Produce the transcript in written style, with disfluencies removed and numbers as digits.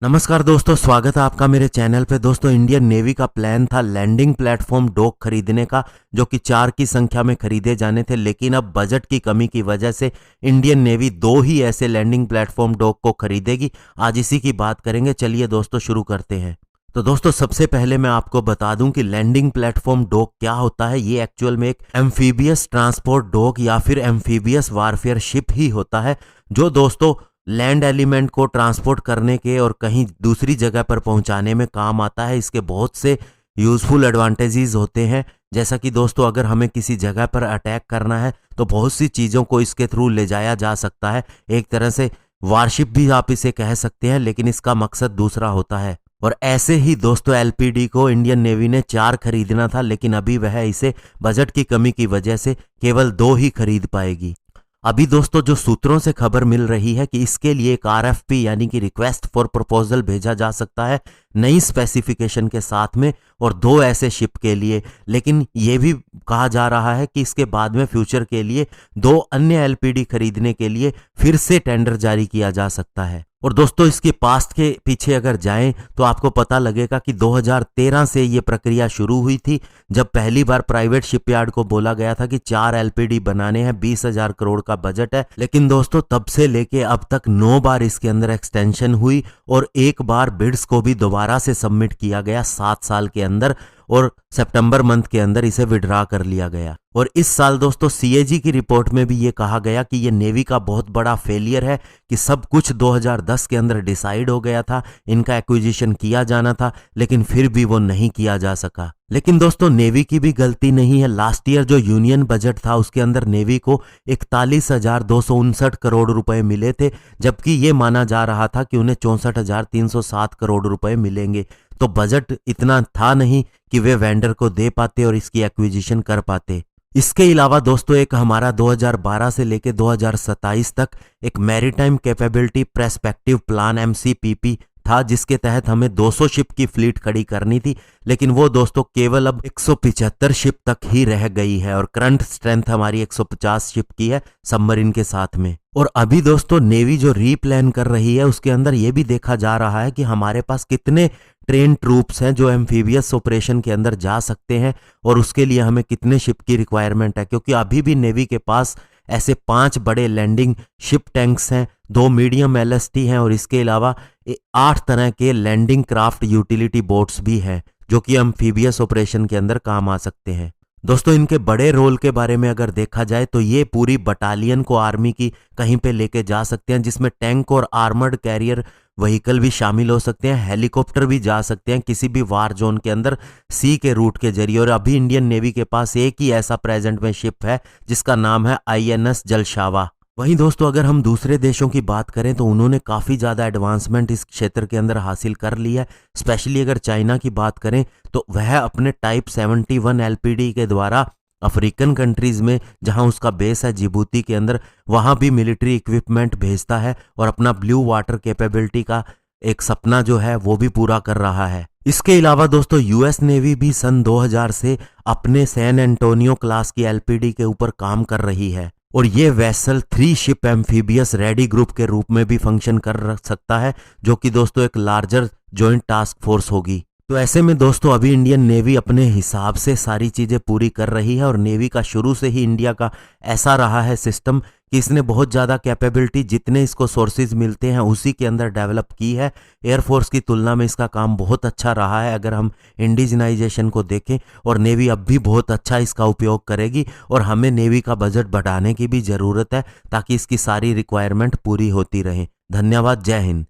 नमस्कार दोस्तों, स्वागत है आपका मेरे चैनल पे। दोस्तों, इंडियन नेवी का प्लान था लैंडिंग प्लेटफॉर्म डॉक खरीदने का, जो कि 4 की संख्या में खरीदे जाने थे। लेकिन अब बजट की कमी की वजह से इंडियन नेवी 2 ही ऐसे लैंडिंग प्लेटफॉर्म डॉक को खरीदेगी। आज इसी की बात करेंगे। चलिए दोस्तों, शुरू करते हैं। तो दोस्तों, सबसे पहले मैं आपको बता दूं कि लैंडिंग प्लेटफॉर्म डॉक क्या होता है। ये एक्चुअल में एक एम्फीबियस ट्रांसपोर्ट डॉक या फिर एम्फीबियस वारफेयर शिप ही होता है, जो दोस्तों लैंड एलिमेंट को ट्रांसपोर्ट करने के और कहीं दूसरी जगह पर पहुंचाने में काम आता है। इसके बहुत से यूजफुल एडवांटेजेस होते हैं, जैसा कि दोस्तों अगर हमें किसी जगह पर अटैक करना है तो बहुत सी चीज़ों को इसके थ्रू ले जाया जा सकता है। एक तरह से वारशिप भी आप इसे कह सकते हैं, लेकिन इसका मकसद दूसरा होता है। और ऐसे ही दोस्तों एलपीडी को इंडियन नेवी ने 4 खरीदना था, लेकिन अभी वह इसे बजट की कमी की वजह से केवल 2 ही खरीद पाएगी। अभी दोस्तों जो सूत्रों से खबर मिल रही है कि इसके लिए एक आरएफपी यानी कि रिक्वेस्ट फॉर प्रपोजल भेजा जा सकता है नई स्पेसिफिकेशन के साथ में, और 2 ऐसे शिप के लिए। लेकिन ये भी कहा जा रहा है कि इसके बाद में फ्यूचर के लिए 2 अन्य एलपीडी खरीदने के लिए फिर से टेंडर जारी किया जा सकता है। और दोस्तों इसके पास्ट के पीछे अगर जाएं तो आपको पता लगेगा कि 2013 से ये प्रक्रिया शुरू हुई थी, जब पहली बार प्राइवेट शिपयार्ड को बोला गया था कि 4 एलपीडी बनाने हैं, 20,000 करोड़ का बजट है। लेकिन दोस्तों तब से लेके अब तक 9 बार इसके अंदर एक्सटेंशन हुई, और एक बार बिड्स को भी दोबारा से सबमिट किया गया 7 साल के अंदर, और सितंबर मंथ के अंदर इसे विड्रा कर लिया गया। और इस साल दोस्तों सीएजी की रिपोर्ट में भी ये कहा गया कि ये नेवी का बहुत बड़ा फेलियर है कि सब कुछ 2010 के अंदर डिसाइड हो गया था, इनका एक्विजिशन किया जाना था, लेकिन फिर भी वो नहीं किया जा सका। लेकिन दोस्तों नेवी की भी गलती नहीं है। लास्ट ईयर जो यूनियन बजट था उसके अंदर नेवी को 41,259 करोड़ रुपए मिले थे, जबकि ये माना जा रहा था कि उन्हें 64,307 करोड़ रुपए मिलेंगे। तो बजट इतना था नहीं कि वे वेंडर को दे पाते और इसकी एक्विजिशन कर पाते। इसके अलावा दोस्तों एक हमारा 2012 से लेकर 2027 तक एक मैरीटाइम कैपेबिलिटी प्रेस्पेक्टिव प्लान एमसीपीपी था, जिसके तहत हमें 200 शिप की फ्लीट खड़ी करनी थी। लेकिन वो दोस्तों केवल अब 175 शिप तक ही रह गई है, और करंट स्ट्रेंथ हमारी 150 शिप की है सबमरीन के साथ में। और अभी दोस्तों नेवी जो रीप्लान कर रही है उसके अंदर ये भी देखा जा रहा है कि हमारे पास कितने ट्रेन ट्रूप्स हैं जो एम्फीबियस ऑपरेशन के अंदर जा सकते हैं, और उसके लिए हमें कितने शिप की रिक्वायरमेंट है। क्योंकि अभी भी नेवी के पास ऐसे 5 बड़े लैंडिंग शिप टैंक्स हैं, 2 मीडियम एलएसटी हैं, और इसके अलावा 8 तरह के लैंडिंग क्राफ्ट यूटिलिटी बोट्स भी हैं, जो कि एम्फीबियस ऑपरेशन के अंदर काम आ सकते हैं। दोस्तों इनके बड़े रोल के बारे में अगर देखा जाए तो ये पूरी बटालियन को आर्मी की कहीं पे लेके जा सकते हैं, जिसमें टैंक और आर्मर्ड कैरियर व्हीकल भी शामिल हो सकते हैं, हेलीकॉप्टर भी जा सकते हैं किसी भी वार जोन के अंदर सी के रूट के जरिए। और अभी इंडियन नेवी के पास एक ही ऐसा प्रेजेंट में शिप है जिसका नाम है आईएनएस जलशावा। वहीं दोस्तों अगर हम दूसरे देशों की बात करें तो उन्होंने काफ़ी ज़्यादा एडवांसमेंट इस क्षेत्र के अंदर हासिल कर ली है। स्पेशली अगर चाइना की बात करें तो वह अपने टाइप 71 एलपीडी के द्वारा अफ्रीकन कंट्रीज़ में, जहां उसका बेस है जिबूती के अंदर, वहां भी मिलिट्री इक्विपमेंट भेजता है और अपना ब्लू वाटर कैपेबिलिटी का एक सपना जो है वो भी पूरा कर रहा है। इसके अलावा दोस्तों यूएस नेवी भी सन 2000 से अपने सैन एंटोनियो क्लास की एलपीडी के ऊपर काम कर रही है, और ये vessel 3 ship amphibious ready group के रूप में भी फंक्शन कर सकता है, जो कि दोस्तों एक लार्जर जॉइंट टास्क फोर्स होगी। तो ऐसे में दोस्तों अभी इंडियन नेवी अपने हिसाब से सारी चीज़ें पूरी कर रही है, और नेवी का शुरू से ही इंडिया का ऐसा रहा है सिस्टम कि इसने बहुत ज़्यादा कैपेबिलिटी जितने इसको सोर्सेज मिलते हैं उसी के अंदर डेवलप की है। एयरफोर्स की तुलना में इसका काम बहुत अच्छा रहा है अगर हम इंडिजिनाइजेशन को देखें, और नेवी अब भी बहुत अच्छा इसका उपयोग करेगी, और हमें नेवी का बजट बढ़ाने की भी ज़रूरत है ताकि इसकी सारी रिक्वायरमेंट पूरी होती रहे। धन्यवाद। जय हिंद।